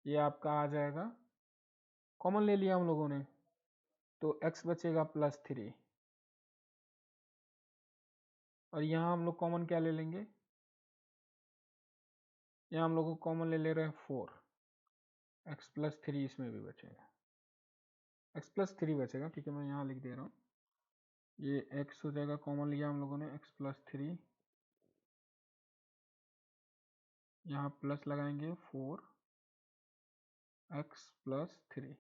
ये आपका आ जाएगा, कॉमन ले लिया हम लोगों ने, तो x बचेगा प्लस 3। और यहाँ हम लोग कॉमन क्या ले लेंगे? यहाँ हम लोग को कॉमन ले रहे हैं 4, x प्लस 3 इसमें भी बचेगा, x प्लस 3 बचेगा, ठीक है। मैं यहाँ लिख दे रहा हूँ, ये x हो जाएगा, कॉमन लिया हम लोगों ने, x प्लस 3, यहाँ प्लस लगाएंगे 4x प्लस 3।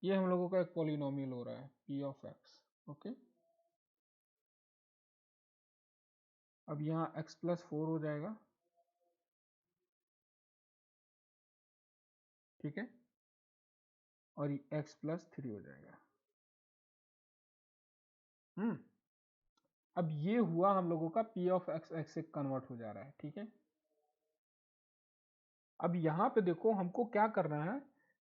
ये हम लोगों का एक पॉलिनोमियल हो रहा है p ऑफ x, ओके। अब यहाँ x प्लस 4 हो जाएगा, ठीक है, और ये x प्लस 3 हो जाएगा। अब ये हुआ हम लोगों का p ऑफ x, x से कन्वर्ट हो जा रहा है, ठीक है। अब यहाँ पे देखो हमको क्या करना है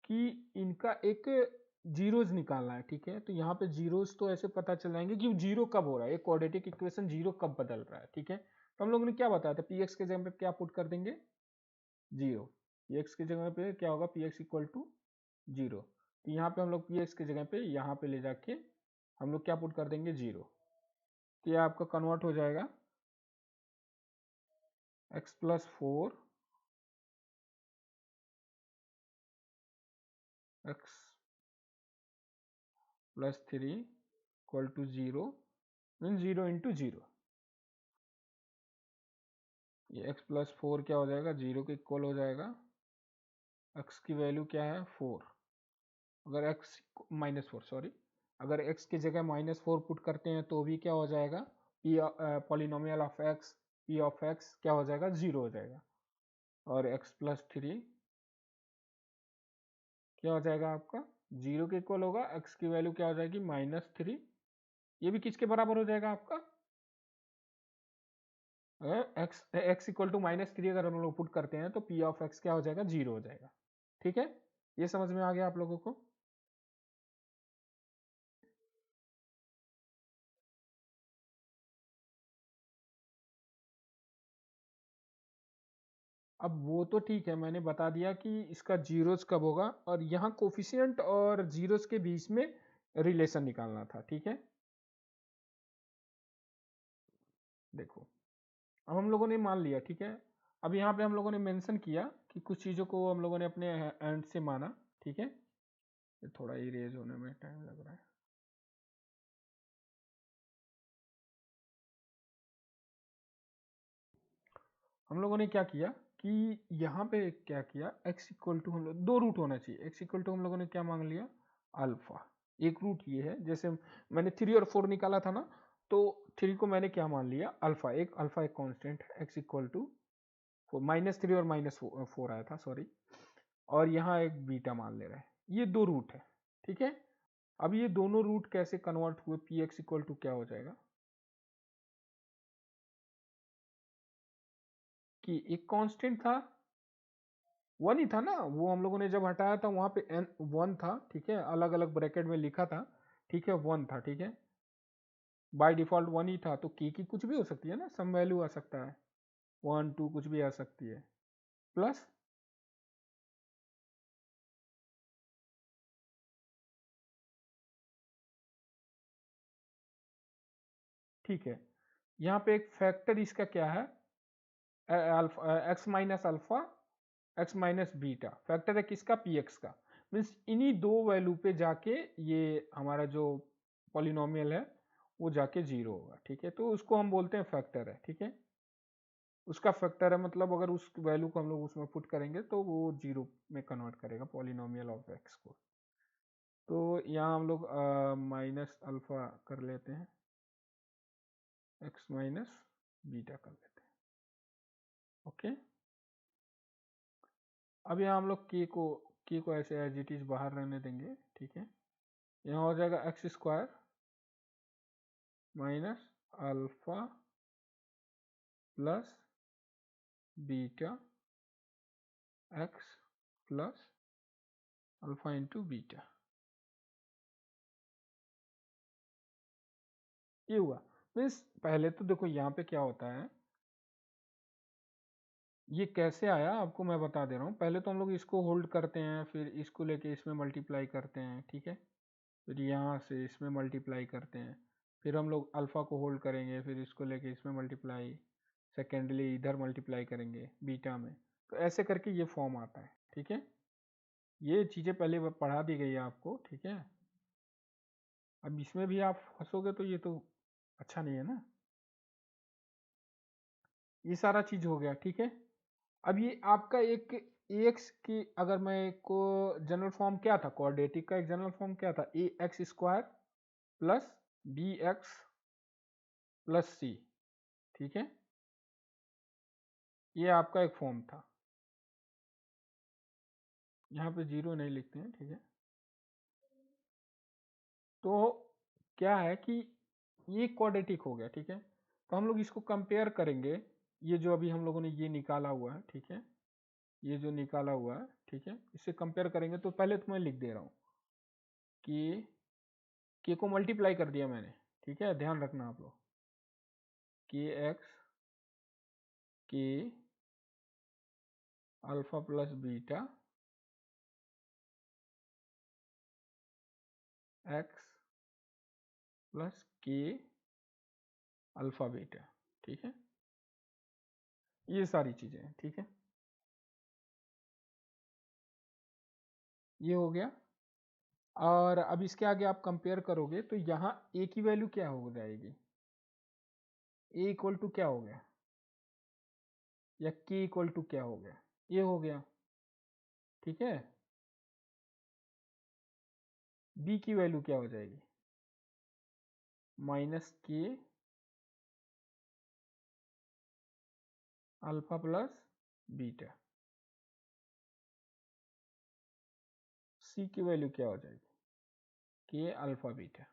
कि इनका एक जीरोज निकालना है, ठीक है। तो यहाँ पे जीरोज तो ऐसे पता चल जाएंगे कि जीरो कब हो रहा है, एक क्वाड्रेटिक इक्वेशन जीरो कब बदल रहा है, ठीक है। तो हम लोगों ने क्या बताया था, पी एक्स के जगह पे क्या पुट कर देंगे? जीरो। पी एक्स की जगह पे क्या होगा? P x equal to zero. तो यहाँ पे हम लोग पी एक्स की जगह पे यहाँ पे ले जाके हम लोग क्या पुट कर देंगे? जीरो। तो ये आपका कन्वर्ट हो जाएगा x plus 4 x plus 3 equal to zero, mean zero into zero. ये x प्लस 4 क्या हो जाएगा? जीरो के इक्वल हो जाएगा। x की वैल्यू क्या है? 4। अगर x माइनस 4, सॉरी, अगर x की जगह -4 पुट करते हैं तो भी क्या हो जाएगा? Polynomial of x, p of x क्या हो जाएगा? जीरो हो जाएगा। और x प्लस 3 क्या हो जाएगा आपका? जीरो के इक्वल होगा। x की वैल्यू क्या हो जाएगी? -3। ये भी किसके बराबर हो जाएगा आपका? x इक्वल टू -3 अगर हम लोग पुट करते हैं तो p ऑफ x क्या हो जाएगा? जीरो हो जाएगा, ठीक है। ये समझ में आ गया आप लोगों को? अब वो तो ठीक है, मैंने बता दिया कि इसका जीरोस कब होगा, और यहाँ कोफिशिएंट और जीरोस के बीच में रिलेशन निकालना था, ठीक है। देखो, अब हम लोगों ने मान लिया, ठीक है। अब यहाँ पे हम लोगों ने मेंशन किया कि कुछ चीज़ों को हम लोगों ने अपने एंड से माना, ठीक है। ये थोड़ा इरेज होने में टाइम लग रहा है। हम लोगों ने क्या किया कि यहाँ पे क्या किया, x इक्वल टू हम लोग दो रूट होना चाहिए। x इक्वल टू हम लोगों ने क्या मांग लिया? अल्फा। एक रूट ये है, जैसे मैंने 3 और 4 निकाला था ना, तो 3 को मैंने क्या मान लिया? अल्फा। एक कांस्टेंट है, x इक्वल टू -3 और -4 आया था, सॉरी। और यहाँ एक बीटा मान ले रहा है, ये दो रूट है, ठीक है। अब ये दोनों रूट कैसे कन्वर्ट हुए? पी एक्स इक्वल टू क्या हो जाएगा कि एक कांस्टेंट था, वन ही था ना, वो हम लोगों ने जब हटाया था वहां पे एन वन था, ठीक है, अलग अलग ब्रैकेट में लिखा था, ठीक है, वन था, ठीक है, बाय डिफॉल्ट वन ही था। तो के की कुछ भी हो सकती है ना, सम वैल्यू आ सकता है, 1 2 कुछ भी आ सकती है। प्लस ठीक है, यहाँ पे एक फैक्टर इसका क्या है, alpha x minus alpha x minus beta, factor है किसका, पी एक्स का। मीन्स इन्हीं दो वैल्यू पे जाके ये हमारा जो पॉलिनोमियल है वो जाके जीरो होगा, ठीक है। तो उसको हम बोलते हैं फैक्टर है, ठीक है। उसका फैक्टर है मतलब अगर उस वैल्यू को हम लोग उसमें पुट करेंगे तो वो जीरो में कन्वर्ट करेगा पॉलिनोमियल ऑफ एक्स को। तो यहाँ हम लोग माइनस अल्फा कर लेते हैं, एक्स माइनस बीटा कर लेते हैं, ओके। अब यहाँ हम लोग के को ऐसे एज इट इज बाहर रहने देंगे, ठीक है। यहाँ हो जाएगा x square minus alpha plus beta x plus alpha into beta, ये हुआ। मीन्स पहले तो देखो यहाँ पे क्या होता है, ये कैसे आया आपको मैं बता दे रहा हूँ। पहले तो हम लोग इसको होल्ड करते हैं, फिर इसको लेके इसमें मल्टीप्लाई करते हैं, ठीक है। फिर यहाँ से इसमें मल्टीप्लाई करते हैं, फिर हम लोग अल्फ़ा को होल्ड करेंगे, फिर इसको लेके इसमें मल्टीप्लाई, सेकेंडली इधर मल्टीप्लाई करेंगे बीटा में। तो ऐसे करके ये फॉर्म आता है, ठीक है। ये चीज़ें पहले पढ़ा दी गई है आपको, ठीक है। अब इसमें भी आप फंसोगे तो ये तो अच्छा नहीं है ना। ये सारा चीज़ हो गया, ठीक है। अब ये आपका एक एक्स की, अगर मैं को जनरल फॉर्म क्या था, क्वाड्रेटिक का एक जनरल फॉर्म क्या था, A X square plus B X plus C, ठीक है। ये आपका एक फॉर्म था, यहाँ पे जीरो नहीं लिखते हैं, ठीक है। तो क्या है कि ये क्वाड्रेटिक हो गया, ठीक है। तो हम लोग इसको कंपेयर करेंगे, ये जो अभी हम लोगों ने ये निकाला हुआ है, ठीक है, ये जो निकाला हुआ है, ठीक है, इससे कंपेयर करेंगे। तो पहले तो मैं लिख दे रहा हूँ कि के को मल्टीप्लाई कर दिया मैंने, ठीक है, ध्यान रखना आप लोग, के एक्स के alpha plus beta x plus के अल्फा बीटा, ठीक है। ये सारी चीजें हैं, ठीक है, ये हो गया। और अब इसके आगे आप कंपेयर करोगे तो यहाँ ए की वैल्यू क्या हो जाएगी, ए इक्वल टू क्या हो गया, या के इक्वल टू क्या हो गया, ये हो गया, ठीक है। बी की वैल्यू क्या हो जाएगी, माइनस के अल्फा प्लस बीटा, सी की वैल्यू क्या हो जाएगी, के अल्फा बीटा,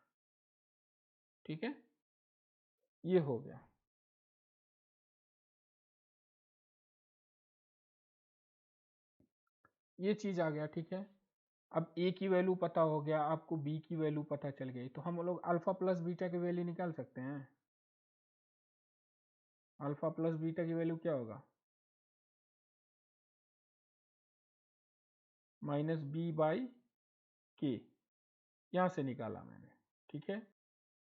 ठीक है। ये हो गया। ये चीज आ गया, ठीक है। अब ए की वैल्यू पता हो गया आपको, बी की वैल्यू पता चल गई, तो हम लोग अल्फा प्लस बीटा की वैल्यू निकाल सकते हैं। अल्फा प्लस बीटा की वैल्यू क्या होगा, माइनस बी बाई के, यहां से निकाला मैंने, ठीक है।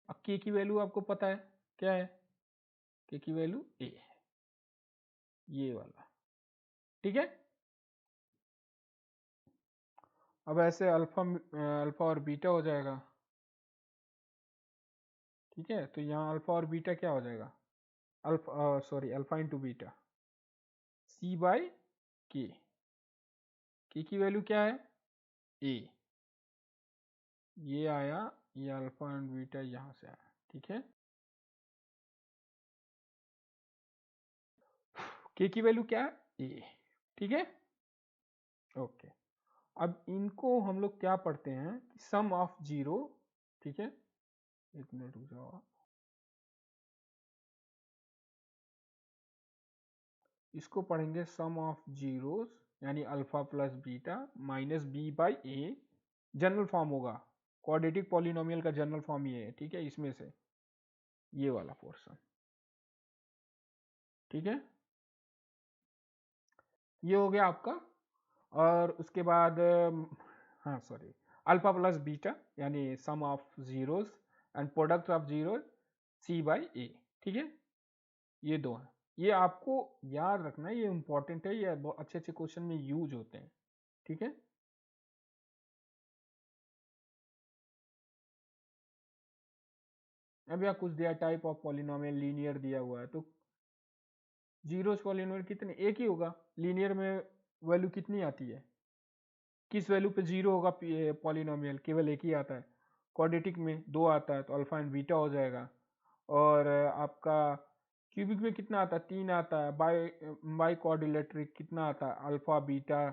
अब के की वैल्यू आपको पता है क्या है, के की वैल्यू ए है, ये वाला, ठीक है। अब ऐसे अल्फा अल्फा और बीटा हो जाएगा, ठीक है। तो यहाँ अल्फा और बीटा क्या हो जाएगा, alpha sorry alpha into beta c by के की वैल्यू क्या है, ए, ये आया, ये अल्फा एंड बीटा यहाँ से आया, ठीक है। के की वैल्यू क्या है, ए, ठीक है, ओके। अब इनको हम लोग क्या पढ़ते हैं, सम ऑफ जीरो, ठीक है। एक मिनट रुक जाओ आप। इसको पढ़ेंगे सम ऑफ जीरोस, यानी alpha plus beta minus B by a, general form होगा, क्वाड्रेटिक पॉलिनोमियल का जनरल फॉर्म ये है, ठीक है, इसमें से ये वाला पोर्शन, ठीक है। ये हो गया आपका। और उसके बाद हाँ सॉरी, अल्फा प्लस बीटा यानी sum of zeros and product of zero C by A, ठीक है। ये दो हैं, ये आपको याद रखना है, ये इंपॉर्टेंट है, ये बहुत अच्छे अच्छे क्वेश्चन में यूज होते हैं, ठीक है। अब यहाँ कुछ दिया, टाइप ऑफ पॉलिनोमियल लीनियर दिया हुआ है, तो जीरोस पॉलिनोमियल कितने, एक ही होगा। लीनियर में वैल्यू कितनी आती है, किस वैल्यू पे जीरो होगा पॉलिनोमियल, केवल एक ही आता है। क्वाड्रेटिक में दो आता है, तो अल्फा एंड बीटा हो जाएगा। और आपका क्यूबिक में कितना आता है, तीन आता है। बाय बाय क्वाड्रिलेटरिक कितना आता है, अल्फा बीटा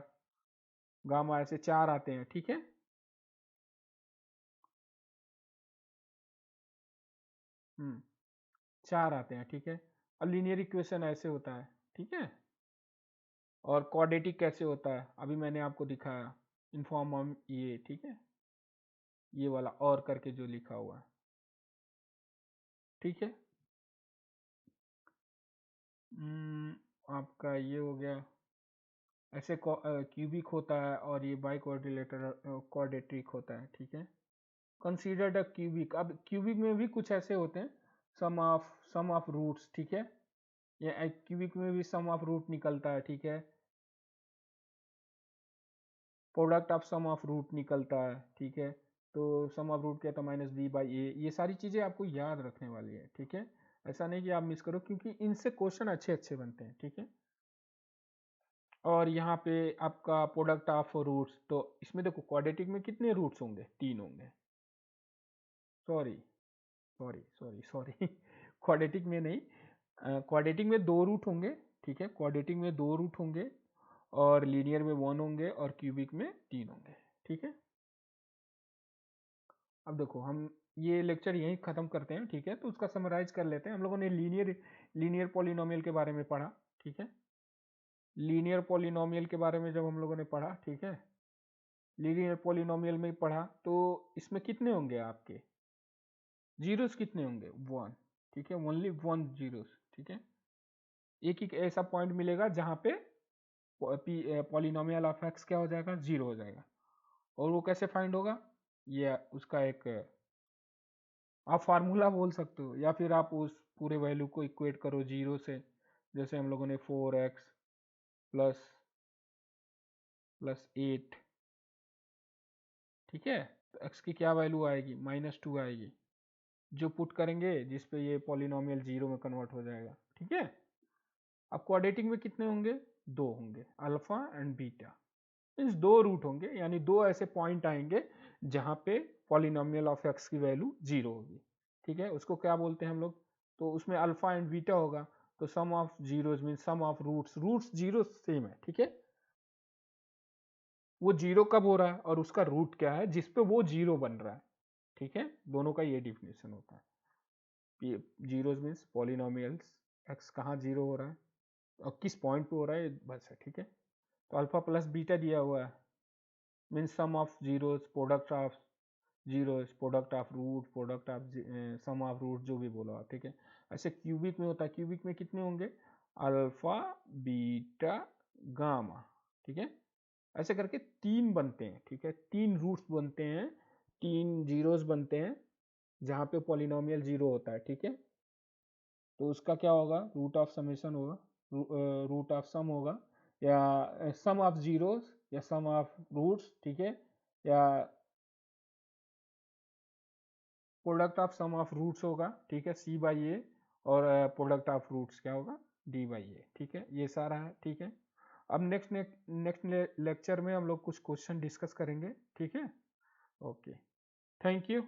गामा, ऐसे चार आते हैं, ठीक है। हम्म, चार आते हैं, ठीक है। और लीनियर इक्वेशन ऐसे होता है, ठीक है। और क्वाड्रेटिक कैसे होता है, अभी मैंने आपको दिखाया इन फॉर्म ऑफ ये, ठीक है, ये वाला और करके जो लिखा हुआ है, ठीक है। आपका ये हो गया। ऐसे क्यूबिक होता है और ये बाई क्वाड्रिलेटरल क्वाड्रेटिक होता है, ठीक है। कंसीडर्ड अ क्यूबिक, अब क्यूबिक में भी कुछ ऐसे होते हैं, सम ऑफ रूट्स, ठीक है। ये क्यूबिक में भी सम ऑफ रूट निकलता है, ठीक है। Product of sum of root निकलता है, ठीक है। तो सम ऑफ रूट क्या था, माइनस बी बाई ए। ये सारी चीजें आपको याद रखने वाली है, ठीक है। ऐसा नहीं कि आप मिस करो, क्योंकि इनसे क्वेश्चन अच्छे अच्छे बनते हैं, ठीक है। और यहाँ पे आपका प्रोडक्ट ऑफ रूट्स, तो इसमें देखो क्वाड्रेटिक में कितने रूट्स होंगे, तीन होंगे। Sorry sorry sorry sorry quadratic में नहीं, क्वाड्रेटिक में दो रूट होंगे, ठीक है। क्वाड्रेटिक में दो रूट होंगे, और लीनियर में वन होंगे, और क्यूबिक में तीन होंगे, ठीक है। अब देखो हम ये लेक्चर यहीं ख़त्म करते हैं, ठीक है। तो उसका समराइज कर लेते हैं। हम लोगों ने लीनियर पॉलिनोमियल के बारे में पढ़ा, ठीक है। लीनियर पॉलिनोमियल के बारे में जब हम लोगों ने पढ़ा, ठीक है, लीनियर पॉलिनोमियल में पढ़ा, तो इसमें कितने होंगे आपके जीरोस, कितने होंगे, वन, ठीक है। ओनली वन जीरोस, ठीक है। एक ही ऐसा पॉइंट मिलेगा जहां पे पॉलिनोमियल ऑफ एक्स क्या हो जाएगा, जीरो हो जाएगा। और वो कैसे फाइंड होगा, ये उसका एक आप फार्मूला बोल सकते हो, या फिर आप उस पूरे वैल्यू को इक्वेट करो जीरो से। जैसे हम लोगों ने 4x प्लस प्लस 8, ठीक है। तो x की क्या वैल्यू आएगी, -2 आएगी, जो पुट करेंगे जिस पे ये पॉलिनोमियल जीरो में कन्वर्ट हो जाएगा, ठीक है। अब क्वाड्रेटिक में कितने होंगे, दो होंगे, अल्फा एंड बीटा। मीन्स दो रूट होंगे, यानी दो ऐसे पॉइंट आएंगे जहां पे पॉलिनोमियल ऑफ एक्स की वैल्यू जीरो होगी, ठीक है। उसको क्या बोलते हैं हम लोग, तो उसमें अल्फा एंड बीटा होगा। तो sum of zeros mean sum of roots, roots zero same है, ठीक है। वो जीरो कब हो रहा है और उसका रूट क्या है जिसपे वो जीरो बन रहा है, ठीक है। दोनों का ये डिफिनेशन होता है। ये जीरोज मीन्स पॉलिनोमियल्स, एक्स कहाँ जीरो हो रहा है और किस पॉइंट पे हो रहा है, बस है, ठीक है। तो अल्फा प्लस बीटा दिया हुआ है, means sum of zeros, product of zeros, product of root, product of sum of root, जो भी बोला, ठीक है। ऐसे क्यूबिक में होता है, क्यूबिक में कितने होंगे, अल्फा बीटा गामा, ठीक है। ऐसे करके तीन बनते हैं, ठीक है, तीन रूट्स बनते हैं, तीन जीरोस बनते हैं जहाँ पे पॉलिनोमियल जीरो होता है, ठीक है। तो उसका क्या होगा, रूट ऑफ समेशन होगा, रूट ऑफ सम होगा, या सम ऑफ जीरोस, या सम ऑफ रूट्स, ठीक है, या product of sum of roots होगा, ठीक है, सी बाई ए। और प्रोडक्ट ऑफ रूट्स क्या होगा, डी बाई ए, ठीक है। ये सारा है, ठीक है। अब नेक्स्ट लेक्चर में हम लोग कुछ क्वेश्चन डिस्कस करेंगे, ठीक है। Okay, thank you.